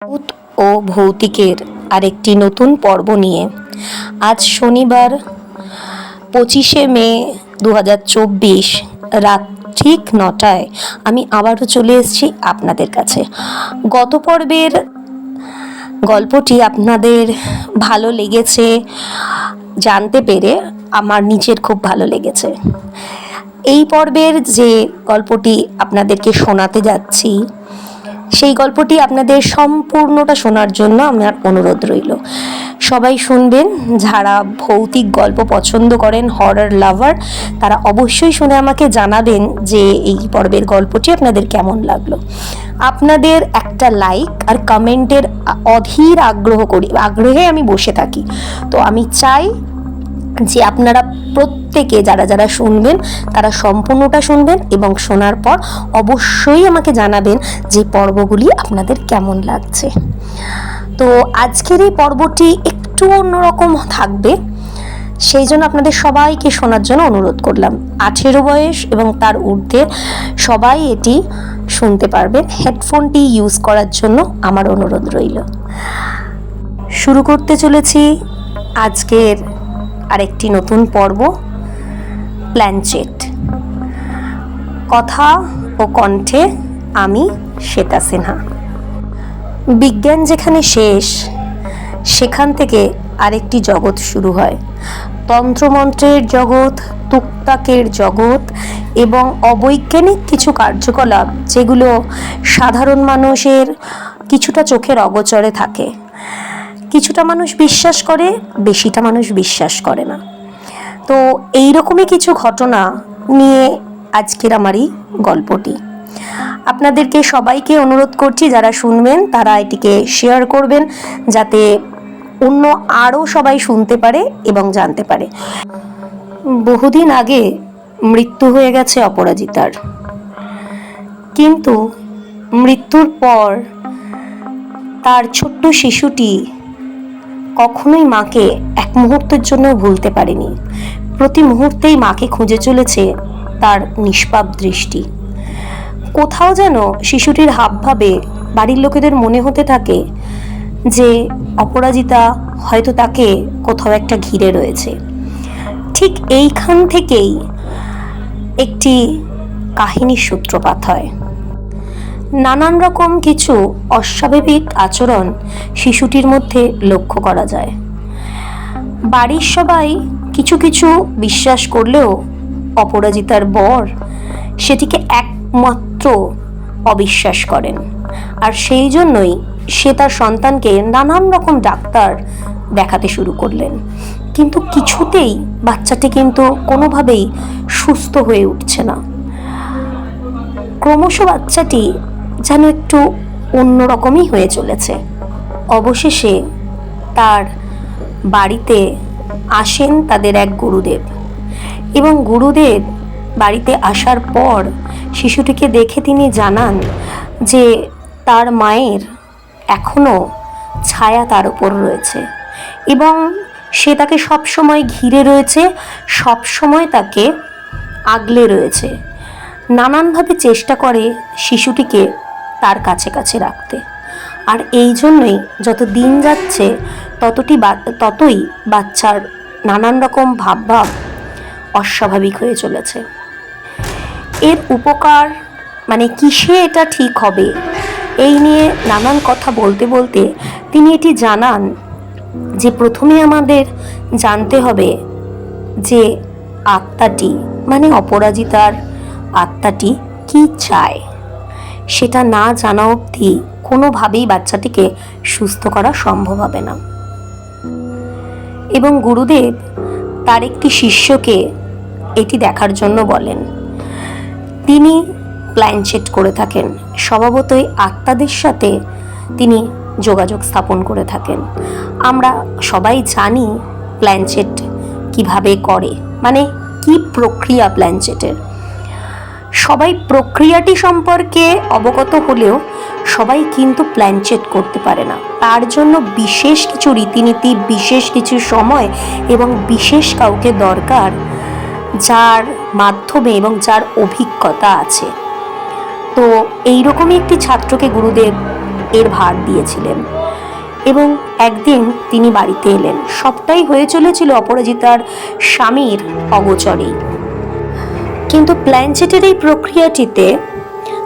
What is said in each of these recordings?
ভূত ও ভৌতিকের আরেকটি নতুন পর্ব নিয়ে আজ শনিবার 25শে মে 2024 রাত ঠিক 9টায় আমি আবারও চলে এসেছি আপনাদের কাছে। গত পর্বের গল্পটি আপনাদের ভালো লেগেছে জানতে পেরে আমার নিজের খুব ভালো লেগেছে। এই পর্বের যে গল্পটি আপনাদেরকে শোনাতে যাচ্ছি সেই গল্পটি আপনাদের সম্পূর্ণটা শোনার জন্য আমার অনুরোধ রইল। সবাই শুনবেন, যারা ভৌতিক গল্প পছন্দ করেন, হরর লাভার, তারা অবশ্যই শুনে আমাকে জানাবেন যে এই পর্বের গল্পটি আপনাদের কেমন লাগলো। আপনাদের একটা লাইক আর কমেন্টের অধীর আগ্রহে আমি বসে থাকি। তো আমি চাই যে আপনারা প্রত্যেকে যারা যারা শুনবেন তারা সম্পূর্ণটা শুনবেন এবং শোনার পর অবশ্যই আমাকে জানাবেন যে পর্বগুলি আপনাদের কেমন লাগছে। তো আজকের এই পর্বটি একটু অন্যরকম থাকবে, সেই জন্য আপনাদের সবাইকে শোনার জন্য অনুরোধ করলাম। 18 বয়স এবং তার ঊর্ধ্বে সবাই এটি শুনতে পারবেন। হেডফোনটি ইউজ করার জন্য আমার অনুরোধ রইল। শুরু করতে চলেছি আজকের আরেকটি নতুন পর্ব, প্ল্যানচেট। কথা ও কণ্ঠে আমি শ্বেতা সিনহা। বিজ্ঞান যেখানে শেষ, সেখান থেকে আরেকটি জগৎ শুরু হয়। তন্ত্রমন্ত্রের জগৎ, তুকতাকের জগৎ এবং অবৈজ্ঞানিক কিছু কার্যকলাপ যেগুলো সাধারণ মানুষের কিছুটা চোখের অগোচরে থাকে। কিছুটা মানুষ বিশ্বাস করে, বেশিটা মানুষ বিশ্বাস করে না। তো এইরকমই কিছু ঘটনা নিয়ে আজকের আমার এই গল্পটি। আপনাদেরকে সবাইকে অনুরোধ করছি, যারা শুনবেন তারা এটিকে শেয়ার করবেন যাতে অন্য আরও সবাই শুনতে পারে এবং জানতে পারে। বহুদিন আগে মৃত্যু হয়ে গেছে অপরাজিতার, কিন্তু মৃত্যুর পর তার ছোট্ট শিশুটি কখনোই মাকে এক মুহূর্তের জন্য ভুলতে পারেনি। প্রতি মুহূর্তেই মাকে খুঁজে চলেছে তার নিষ্পাপ দৃষ্টি। কোথাও যেন শিশুটির হাবভাবে বাড়ির লোকেদের মনে হতে থাকে যে অপরাজিতা হয়তো তাকে কোথাও একটা ঘিরে রয়েছে। ঠিক এইখান থেকেই একটি কাহিনীর সূত্রপাত হয়। নানান রকম কিছু অস্বাভাবিক আচরণ শিশুটির মধ্যে লক্ষ্য করা যায়। বাড়ির সবাই কিছু কিছু বিশ্বাস করলেও অপরাজিতার বর সেটিকে একমাত্র অবিশ্বাস করেন, আর সেই জন্যই সে তার সন্তানকে নানান রকম ডাক্তার দেখাতে শুরু করলেন। কিন্তু কিছুতেই বাচ্চাটি কিন্তু কোনোভাবেই সুস্থ হয়ে উঠছে না। ক্রমশ বাচ্চাটি যেন একটু অন্যরকমই হয়ে চলেছে। অবশেষে তার বাড়িতে আসেন তাদের এক গুরুদেব, এবং গুরুদেব বাড়িতে আসার পর শিশুটিকে দেখে তিনি জানান যে তার মায়ের এখনও ছায়া তার উপর রয়েছে এবং সে তাকে সবসময় ঘিরে রয়েছে, সবসময় তাকে আগলে রয়েছে। নানানভাবে চেষ্টা করে শিশুটিকে তার কাছে কাছে রাখতে। আর এই জন্যই যত দিন যাচ্ছে ততই বাচ্চার নানান রকম ভাবভাব অস্বাভাবিক হয়ে চলেছে। এর উপকার মানে কিসে এটা ঠিক হবে, এই নিয়ে নানান কথা বলতে বলতে তিনি এটি জানান যে প্রথমে আমাদের জানতে হবে যে আত্মাটি মানে অপরাজিতার আত্মাটি কি চায়। সেটা না জানা অবধি কোনোভাবেই বাচ্চাটিকে সুস্থ করা সম্ভব হবে না। এবং গুরুদেব তার একটি শিষ্যকে এটি দেখার জন্য বলেন। তিনি প্ল্যানচেট করে থাকেন, স্বভাবতই আত্মাদের সাথে তিনি যোগাযোগ স্থাপন করে থাকেন। আমরা সবাই জানি প্ল্যানচেট কিভাবে করে, মানে কি প্রক্রিয়া প্ল্যানচেটের। সবাই প্রক্রিয়াটি সম্পর্কে অবগত হলেও সবাই কিন্তু প্ল্যানচেট করতে পারে না। তার জন্য বিশেষ কিছু রীতিনীতি, বিশেষ কিছু সময় এবং বিশেষ কাউকে দরকার যার মাধ্যমে এবং যার অভিজ্ঞতা আছে। তো এইরকমই একটি ছাত্রকে গুরুদেব এর ভার দিয়েছিলেন। এবং একদিন তিনি বাড়িতে এলেন। সবটাই হয়ে চলেছিল অপরাজিতার স্বামীর অগোচরেই। কিন্তু প্ল্যানচেটের এই প্রক্রিয়াটিতে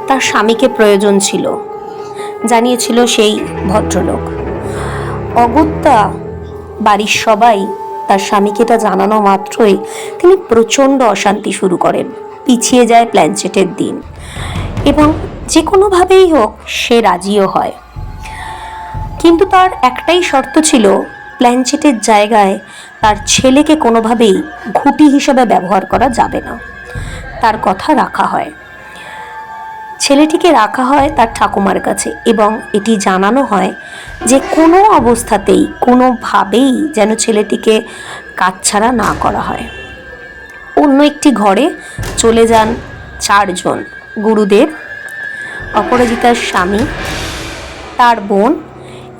তার স্বামীকে প্রয়োজন ছিল, জানিয়েছিল সেই ভদ্রলোক। অগত্যা বাড়ির সবাই তার স্বামীকে এটা জানানো মাত্রই তিনি প্রচণ্ড অশান্তি শুরু করেন। পিছিয়ে যায় প্ল্যানচেটের দিন এবং যে কোনোভাবেই হোক সে রাজিও হয়। কিন্তু তার একটাই শর্ত ছিল, প্ল্যানচেটের জায়গায় তার ছেলেকে কোনোভাবেই ঘুঁটি হিসেবে ব্যবহার করা যাবে না। তার কথা রাখা হয়, ছেলেটিকে রাখা হয় তার ঠাকুমার কাছে এবং এটি জানানো হয় যে কোনো অবস্থাতেই কোনোভাবেই যেন ছেলেটিকে কাছছাড়া না করা হয়। অন্য একটি ঘরে চলে যান 4 জন, গুরুদেব, অপরাজিতার স্বামী, তার বোন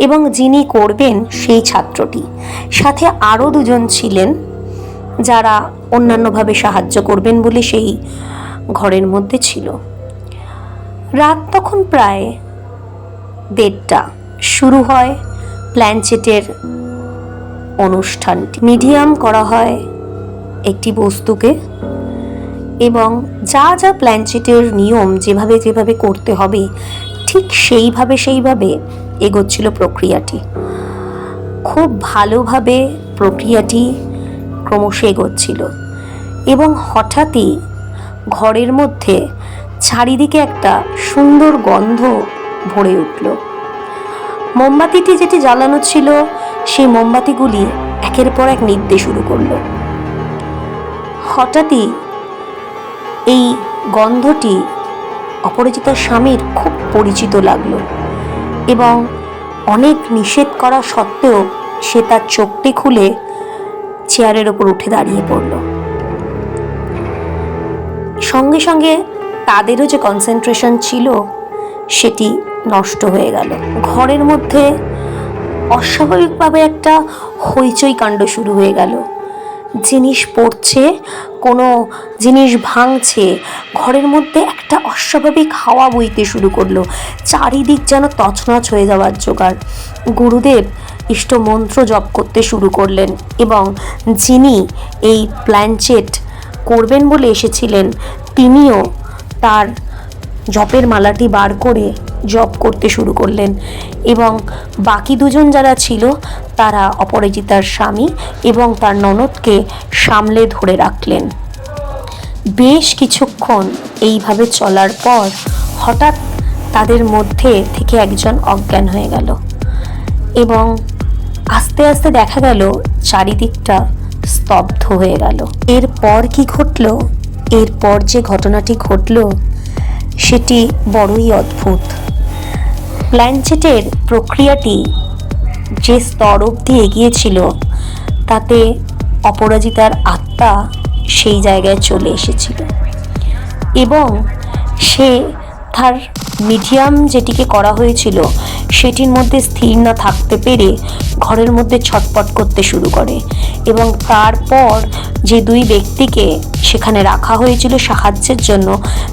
এবং যিনি করবেন সেই ছাত্রটি। সাথে আরও 2 জন ছিলেন যারা অন্যান্যভাবে সাহায্য করবেন বলে সেই ঘরের মধ্যে ছিল। রাত তখন প্রায় 1:30। শুরু হয় প্ল্যানচেটের অনুষ্ঠানটি। মিডিয়াম করা হয় একটি বস্তুকে এবং যা যা প্ল্যানচেটের নিয়ম যেভাবে যেভাবে করতে হবে ঠিক সেইভাবে এগোচ্ছিল প্রক্রিয়াটি। খুব ভালোভাবে প্রক্রিয়াটি ক্রমশ এগোচ্ছিল এবং হঠাৎই ঘরের মধ্যে চারিদিকে একটা সুন্দর গন্ধ ভরে উঠল। মোমবাতিটি যেটি জ্বালানো ছিল সেই মোমবাতিগুলি একের পর এক নিভতে শুরু করলো। হঠাৎই এই গন্ধটি অপরাজিতার স্বামীর খুব পরিচিত লাগলো এবং অনেক নিষেধ করা সত্ত্বেও সে তার চোখটি খুলে চেয়ারের ওপর উঠে দাঁড়িয়ে পড়ল। সঙ্গে সঙ্গে তাদেরও যে কনসেন্ট্রেশন ছিল সেটি নষ্ট হয়ে গেল। ঘরের মধ্যে অস্বাভাবিকভাবে একটা হইচই কাণ্ড শুরু হয়ে গেল। জিনিস পড়ছে, কোনো জিনিস ভাঙছে, ঘরের মধ্যে একটা অস্বাভাবিক হাওয়া বইতে শুরু করলো। চারিদিক যেন তছনছ হয়ে যাওয়ার জোগাড়। গুরুদেব ইষ্টমন্ত্র জপ করতে শুরু করলেন এবং যিনি এই প্ল্যানচেট করবেন বলে এসেছিলেন তিনিও তার জপের মালাটি বার করে জপ করতে শুরু করলেন এবং বাকি 2 জন যারা ছিল তারা অপরাজিতার স্বামী এবং তার ননদকে সামলে ধরে রাখলেন। বেশ কিছুক্ষণ এইভাবে চলার পর হঠাৎ তাদের মধ্যে থেকে একজন অজ্ঞান হয়ে গেল এবং আস্তে আস্তে দেখা গেল চারিদিকটা স্তব্ধ হয়ে গেল। এরপর কি ঘটল, এরপর যে ঘটনাটি ঘটল সেটি বড়ই অদ্ভুত। প্ল্যানচেটের প্রক্রিয়াটি যে স্তর অবধি এগিয়েছিল তাতে অপরাজিতার আত্মা সেই জায়গায় চলে এসেছিল এবং সে তার মিডিয়াম যেটিকে করা হয়েছিল সেটির মধ্যে স্থির না থাকতে পেরে ঘরের মধ্যে ছটপট করতে শুরু করে এবং তারপর যে 2 ব্যক্তিকে সেখানে রাখা হয়েছিল সাহায্যের জন্য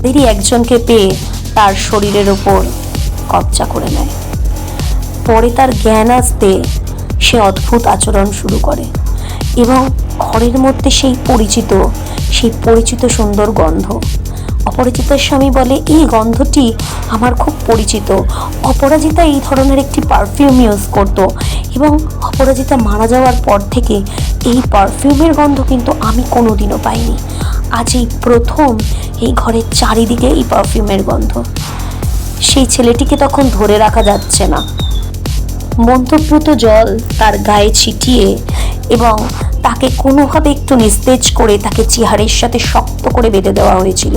এরই একজনকে পেয়ে তার শরীরের ওপর কবজা করে নেয়। পরে তার জ্ঞান আসতে সে অদ্ভুত আচরণ শুরু করে এবং ঘরের মধ্যে সেই পরিচিত সুন্দর গন্ধ। অপরাজিতার স্বামী বলে, এই গন্ধটি আমার খুব পরিচিত। অপরাজিতা এই ধরনের একটি পারফিউম ইউজ করত এবং অপরাজিতা মারা যাওয়ার পর থেকে এই পারফিউমের গন্ধ কিন্তু আমি কোনোদিনও পাইনি। আজ এই প্রথম এই ঘরের চারিদিকে এই পারফিউমের গন্ধ। সেই ছেলেটিকে তখন ধরে রাখা যাচ্ছে না। মন্ত্রপ্রুত জল তার গায়ে ছিটিয়ে এবং তাকে কোনোভাবে একটু নিস্তেজ করে তাকে চেয়ারের সাথে শক্ত করে বেঁধে দেওয়া হয়েছিল।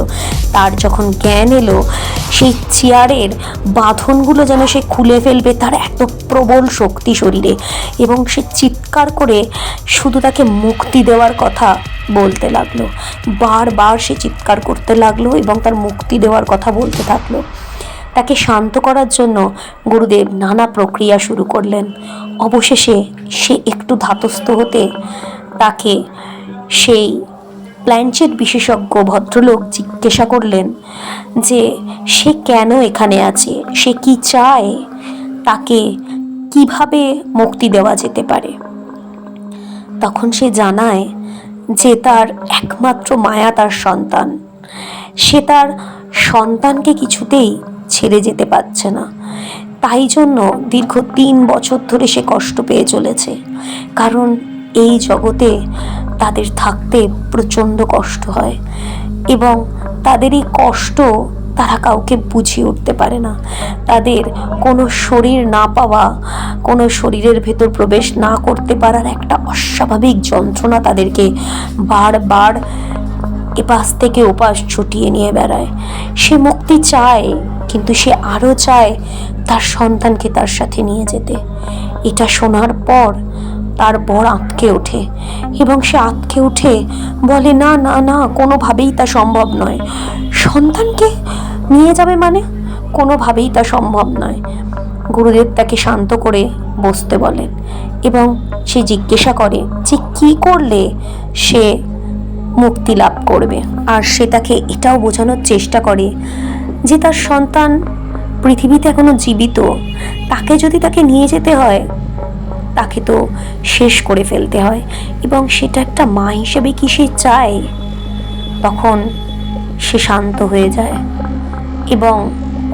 তার যখন জ্ঞান এলো সেই চেয়ারের বাঁধনগুলো যেন সে খুলে ফেলবে, তার এত প্রবল শক্তি শরীরে এবং সে চিৎকার করে শুধু তাকে মুক্তি দেওয়ার কথা বলতে লাগলো। বারবার সে চিৎকার করতে লাগলো এবং তার মুক্তি দেওয়ার কথা বলতে থাকলো। তাকে শান্ত করার জন্য গুরুদেব নানা প্রক্রিয়া শুরু করলেন। অবশেষে সে একটু ধাতস্থ হতে তাকে সেই প্ল্যানচেট বিশেষজ্ঞ ভদ্রলোক জিজ্ঞাসা করলেন যে সে কেন এখানে আছে, সে কি চায়। তাকে কিভাবে মুক্তি দেওয়া যেতে পারে। তখন সে জানায় যে তার একমাত্র মায়া তার সন্তান। সে তার সন্তানকে কিছুতেই ছেড়ে যেতে পারছে না, তাই জন্য দীর্ঘ 3 বছর ধরে সে কষ্ট পেয়ে চলেছে। কারণ এই জগতে তাদের থাকতে প্রচণ্ড কষ্ট হয় এবং তাদের এই কষ্ট তারা কাউকে বুঝিয়ে উঠতে পারে না। তাদের কোনো শরীর না পাওয়া, কোনো শরীরের ভেতর প্রবেশ না করতে পারার একটা অস্বাভাবিক যন্ত্রণা তাদেরকে বারবার এপাশ থেকে ওপাশ ছুটিয়ে নিয়ে বেড়ায়। সে মুক্তি চায়, কিন্তু সে আরও চায় তার সন্তানকে তার সাথে নিয়ে যেতে। এটা শোনার পর তার বর আঁতকে ওঠে এবং সে আঁতকে উঠে বলে, না না না, কোনোভাবেই তা সম্ভব নয়। সন্তানকে নিয়ে যাবে মানে? কোনোভাবেই তা সম্ভব নয়। গুরুদেব তাকে শান্ত করে বসতে বলেন এবং সে জিজ্ঞাসা করে যে কি করলে সে মুক্তি লাভ করবে। আর সে তাকে এটাও বোঝানোর চেষ্টা করে যে তার সন্তান পৃথিবীতে এখনো জীবিত। তাকে যদি তাকে নিয়ে যেতে হয়, তাকে তো শেষ করে ফেলতে হয়, এবং সেটা একটা মা হিসেবে কি সে চায়? তখন সে শান্ত হয়ে যায় এবং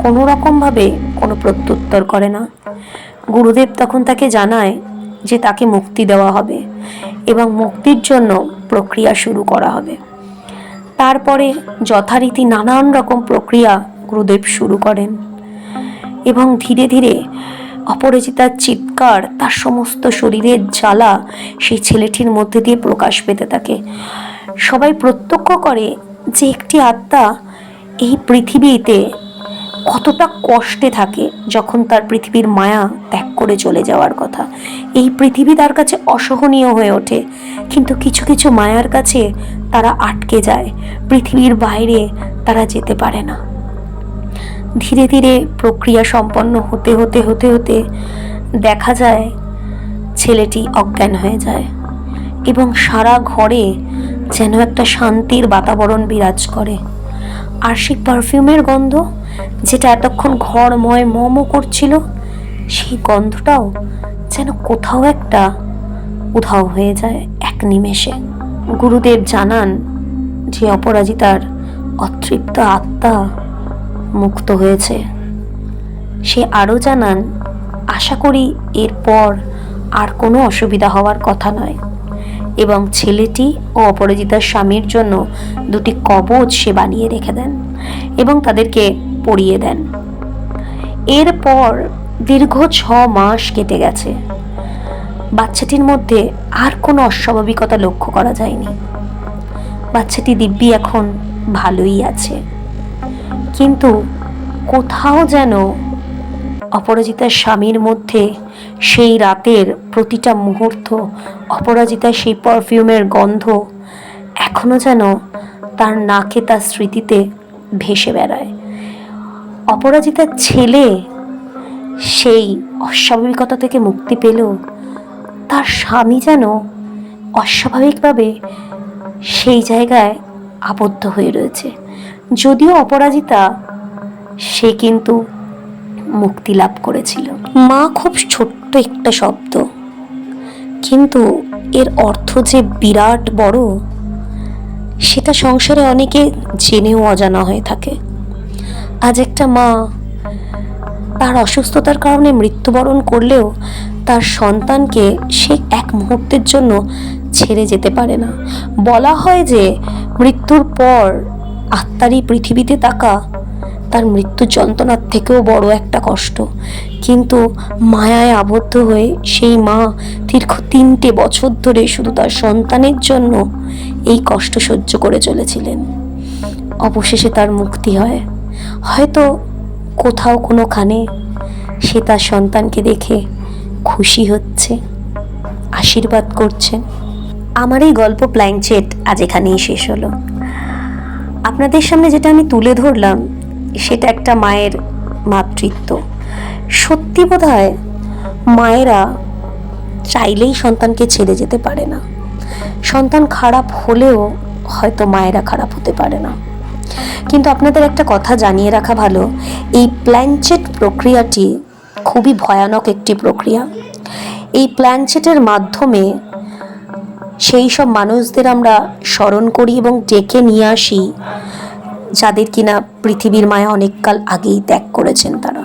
কোনো রকমভাবে কোনো প্রত্যুত্তর করে না। গুরুদেব তখন তাকে জানায় যে তাকে মুক্তি দেওয়া হবে এবং মুক্তির জন্য প্রক্রিয়া শুরু করা হবে। তারপরে যথারীতি নানান রকম প্রক্রিয়া গুরুদেব শুরু করেন এবং ধীরে ধীরে অপরাজিতার চিৎকার, তার সমস্ত শরীরের জ্বালা সেই ছেলেটির মধ্যে দিয়ে প্রকাশ পেতে থাকে। সবাই প্রত্যক্ষ করে যে একটি আত্মা এই পৃথিবীতে কতটা কষ্টে থাকে যখন তার পৃথিবীর মায়া ত্যাগ করে চলে যাওয়ার কথা। এই পৃথিবী তার কাছে অসহনীয় হয়ে ওঠে, কিন্তু কিছু কিছু মায়ার কাছে তারা আটকে যায়, পৃথিবীর বাইরে তারা যেতে পারে না। ধীরে ধীরে প্রক্রিয়া সম্পন্ন হতে হতে হতে হতে দেখা যায় ছেলেটি অজ্ঞান হয়ে যায় এবং সারা ঘরে যেন একটা শান্তির বাতাবরণ বিরাজ করে। আর সেই পারফিউমের গন্ধ, যেটা এতক্ষণ ঘরময় মম করছিল, সেই গন্ধটাও যেন কোথাও একটা উধাও হয়ে যায় এক নিমেষে। গুরুদেব জানান যে অপরাজিতার অতৃপ্ত আত্মা মুক্ত হয়েছে। সে আরও জানান, আশা করি এরপর আর কোনো অসুবিধা হওয়ার কথা নয়, এবং ছেলেটি ও অপরাজিতার স্বামীর জন্য 2টি কবচ সে বানিয়ে রেখে দেন এবং তাদেরকে পরিয়ে দেন। এরপর দীর্ঘ 6 মাস কেটে গেছে। বাচ্চাটির মধ্যে আর কোনো অস্বাভাবিকতা লক্ষ্য করা যায়নি। বাচ্চাটি দিব্যি এখন ভালোই আছে, কিন্তু কোথাও যেন অপরাজিতার স্বামীর মধ্যে সেই রাতের প্রতিটা মুহূর্ত, অপরাজিতার সেই পারফিউমের গন্ধ এখনো যেন তার নাকে, তার স্মৃতিতে ভেসে বেড়ায়। অপরাজিতার ছেলে সেই অস্বাভাবিকতা থেকে মুক্তি পেল, তার স্বামী যেন অস্বাভাবিকভাবে সেই জায়গায় আবদ্ধ হয়ে রয়েছে। যদিও অপরাজিতা, সে কিন্তু মুক্তি লাভ করেছিল। মা খুব ছোট্ট একটা শব্দ, কিন্তু এর অর্থ যে বিরাট বড়, সেটা সংসারে অনেকে জেনেও অজানা হয়ে থাকে। আজ একটা মা তার অসুস্থতার কারণে মৃত্যুবরণ করলেও তার সন্তানকে সে এক মুহূর্তের জন্য ছেড়ে যেতে পারে না। বলা হয় যে মৃত্যুর পর আত্মারই পৃথিবীতে থাকা তার মৃত্যু যন্ত্রণার থেকেও বড় একটা কষ্ট, কিন্তু মায়ায় আবদ্ধ হয়ে সেই মা দীর্ঘ 3টে বছর ধরে শুধু তার সন্তানের জন্য এই কষ্ট সহ্য করে চলেছিলেন। অবশেষে তার মুক্তি হয়। হয়তো কোথাও কোনোখানে সে তার সন্তানকে দেখে খুশি হচ্ছে, আশীর্বাদ করছেন। আমার এই গল্প প্ল্যাঙ্কচেট আজ এখানেই শেষ হলো। আপনাদের সামনে যেটা আমি তুলে ধরলাম, সেটা একটা মায়ের মাতৃত্ব। সত্যি বোধহয় মায়েরা চাইলেই সন্তানকে ছেড়ে যেতে পারে না। সন্তান খারাপ হলেও হয়তো মায়েরা খারাপ হতে পারে না। কিন্তু আপনাদের একটা কথা জানিয়ে রাখা ভালো, এই প্ল্যাঙ্কচেট প্রক্রিয়াটি খুবই ভয়ানক একটি প্রক্রিয়া। এই প্ল্যানচেটের মাধ্যমে সেই সব মানুষদের আমরা স্মরণ করি এবং ডেকে নিয়ে আসি যাদের কিনা পৃথিবীর মায়া অনেককাল আগেই ত্যাগ করেছেন তারা।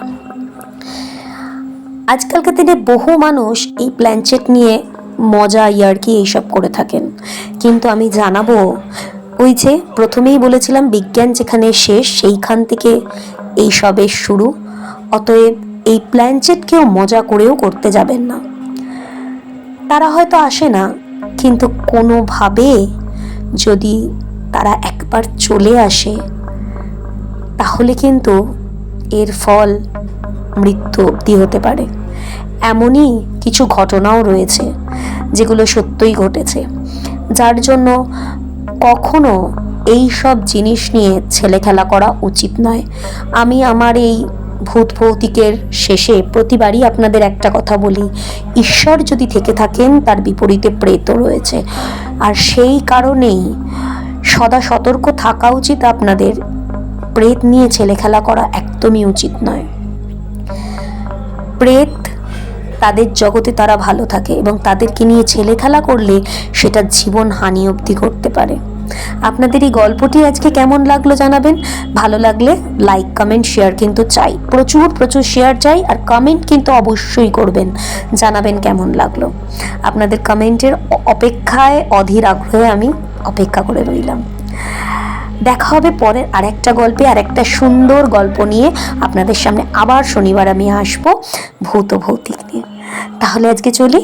আজকালকার দিনে বহু মানুষ এই প্ল্যানচেট নিয়ে মজা ইয়ার্কি এইসব করে থাকেন, কিন্তু আমি জানাবো, ওই যে প্রথমেই বলেছিলাম বিজ্ঞান যেখানে শেষ সেইখান থেকে এই সবের শুরু। অতএব এই প্ল্যানচেট কেউ মজা করেও করতে যাবেন না। তারা হয়তো আসে না, কিন্তু কোনোভাবে যদি তারা একবার চলে আসে তাহলে কিন্তু এর ফল মৃত্যু অবধি হতে পারে। এমনই কিছু ঘটনাও রয়েছে যেগুলো সত্যই ঘটেছে, যার জন্য কখনো এই সব জিনিস নিয়ে ছেলেখেলা করা উচিত নয়। আমি আমার এই ভূত ভৌতিকের শেষে প্রতিবারই আপনাদের একটা কথা বলি, ঈশ্বর যদি থেকে থাকেন তার বিপরীতে প্রেতও রয়েছে, আর সেই কারণেই সদা সতর্ক থাকা উচিত আপনাদের। প্রেত নিয়ে ছেলেখেলা করা একদমই উচিত নয়। প্রেত তাদের জগতে তারা ভালো থাকে এবং তাদেরকে নিয়ে ছেলেখেলা করলে সেটা জীবন হানি অবধি করতে পারে। আপনাদের এই গল্পটি আজকে কেমন লাগলো জানাবেন। ভালো লাগলে লাইক কমেন্ট শেয়ার কিন্তু চাই, প্রচুর প্রচুর শেয়ার চাই, আর কমেন্ট কিন্তু অবশ্যই করবেন, জানাবেন কেমন লাগলো। আপনাদের কমেন্টের অপেক্ষায় অধীর আগ্রহে আমি অপেক্ষা করে রইলাম। দেখা হবে পরের আরেকটা গল্পে, আরেকটা সুন্দর গল্প নিয়ে আপনাদের সামনে আবার শনিবার আমি আসবো ভূত ও ভৌতিক নিয়ে। তাহলে আজকে চলি।